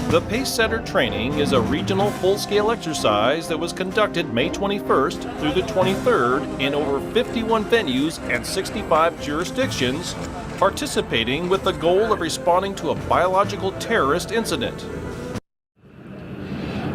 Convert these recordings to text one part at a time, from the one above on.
The Pacesetter training is a regional full-scale exercise that was conducted May 21st through the 23rd in over 51 venues and 65 jurisdictions, participating with the goal of responding to a biological terrorist incident.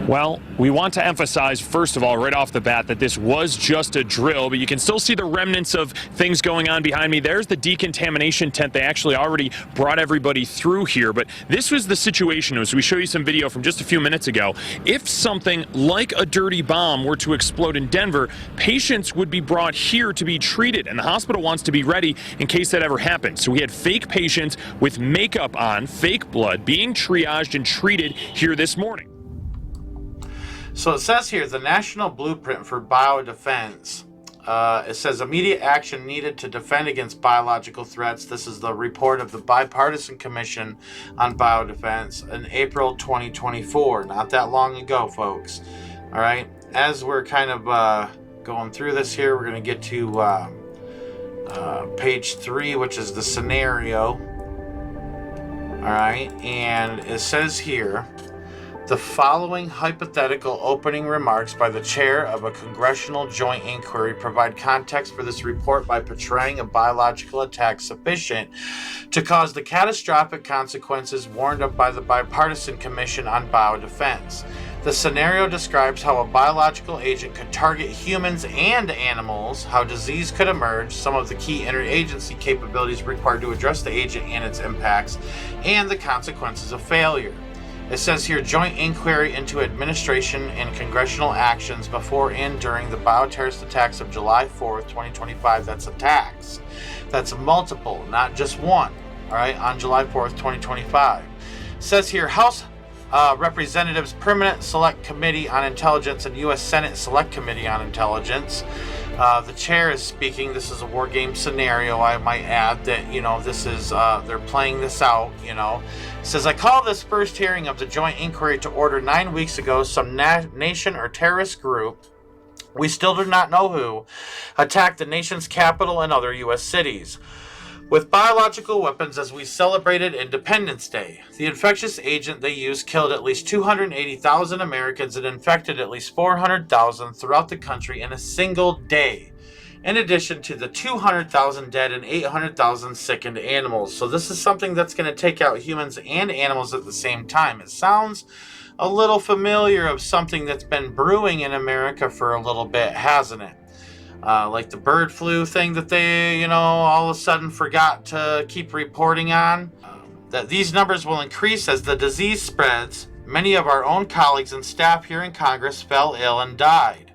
Well, we want to emphasize, first of all, right off the bat, that this was just a drill, but you can still see the remnants of things going on behind me. There's the decontamination tent. They actually already brought everybody through here, but this was the situation. As we show you some video from just a few minutes ago, if something like a dirty bomb were to explode in Denver, patients would be brought here to be treated, and the hospital wants to be ready in case that ever happens. So we had fake patients with makeup on, fake blood, being triaged and treated here this morning. So it says here, the National Blueprint for Biodefense. It says immediate action needed to defend against biological threats. This is the report of the Bipartisan Commission on Biodefense in April 2024. Not that long ago, folks. All right. As we're kind of going through this here, we're going to get to page 3, which is the scenario. All right. And it says here, the following hypothetical opening remarks by the chair of a congressional joint inquiry provide context for this report by portraying a biological attack sufficient to cause the catastrophic consequences warned of by the Bipartisan Commission on Biodefense. The scenario describes how a biological agent could target humans and animals, how disease could emerge, some of the key interagency capabilities required to address the agent and its impacts, and the consequences of failure. It says here, joint inquiry into administration and congressional actions before and during the bioterrorist attacks of July 4th, 2025. That's attacks. That's multiple, not just one. All right, on July 4th, 2025. It says here, House Representatives Permanent Select Committee on Intelligence and U.S. Senate Select Committee on Intelligence. The chair is speaking. This is a war game scenario. I might add that, this is, they're playing this out, It says, I call this first hearing of the joint inquiry to order 9 weeks ago. Some nation or terrorist group, we still do not know who, attacked the nation's capital and other U.S. cities with biological weapons as we celebrated Independence Day. The infectious agent they used killed at least 280,000 Americans and infected at least 400,000 throughout the country in a single day, in addition to the 200,000 dead and 800,000 sickened animals. So this is something that's going to take out humans and animals at the same time. It sounds a little familiar of something that's been brewing in America for a little bit, hasn't it? Like the bird flu thing that they, all of a sudden forgot to keep reporting on. That these numbers will increase as the disease spreads. Many of our own colleagues and staff here in Congress fell ill and died.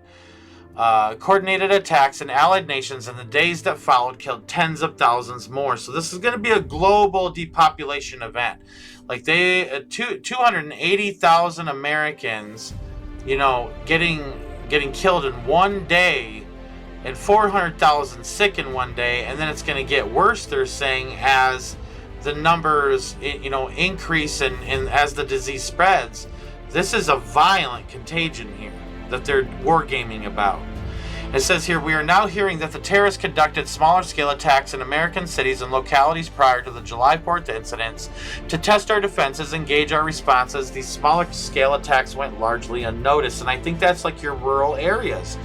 Coordinated attacks in allied nations in the days that followed killed tens of thousands more. So this is going to be a global depopulation event. Like 280,000 Americans, getting killed in one day, and 400,000 sick in one day, and then it's going to get worse, they're saying, as the numbers, increase and as the disease spreads. This is a violent contagion here that they're wargaming about. It says here, we are now hearing that the terrorists conducted smaller scale attacks in American cities and localities prior to the July 4th incidents to test our defenses and gauge our responses. These smaller scale attacks went largely unnoticed, and I think that's like your rural areas.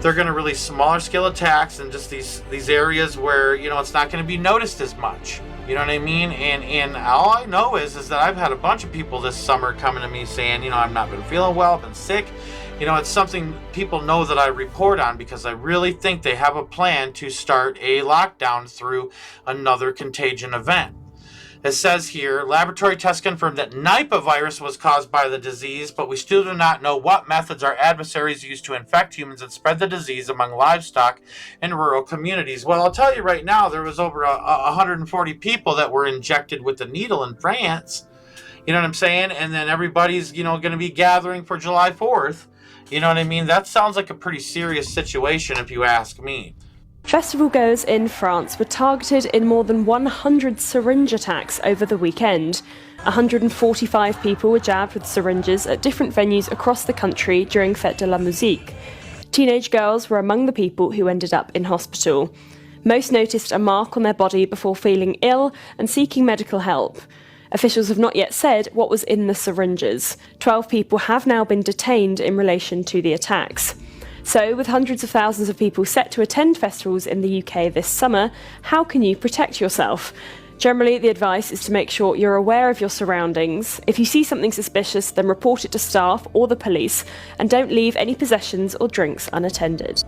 They're going to release smaller scale attacks in just these areas where, it's not going to be noticed as much. You know what I mean? And all I know is that I've had a bunch of people this summer coming to me saying, I've not been feeling well, I've been sick. It's something people know that I report on because I really think they have a plan to start a lockdown through another contagion event. It says here, laboratory tests confirmed that Nipah virus was caused by the disease, but we still do not know what methods our adversaries used to infect humans and spread the disease among livestock in rural communities. Well, I'll tell you right now, there was over 140 people that were injected with the needle in France. You know what I'm saying? And then everybody's, going to be gathering for July 4th. You know what I mean? That sounds like a pretty serious situation if you ask me. Festival goers in France were targeted in more than 100 syringe attacks over the weekend. 145 people were jabbed with syringes at different venues across the country during Fête de la Musique. Teenage girls were among the people who ended up in hospital. Most noticed a mark on their body before feeling ill and seeking medical help. Officials have not yet said what was in the syringes. 12 people have now been detained in relation to the attacks. So, with hundreds of thousands of people set to attend festivals in the UK this summer, how can you protect yourself? Generally, the advice is to make sure you're aware of your surroundings. If you see something suspicious, then report it to staff or the police, and don't leave any possessions or drinks unattended.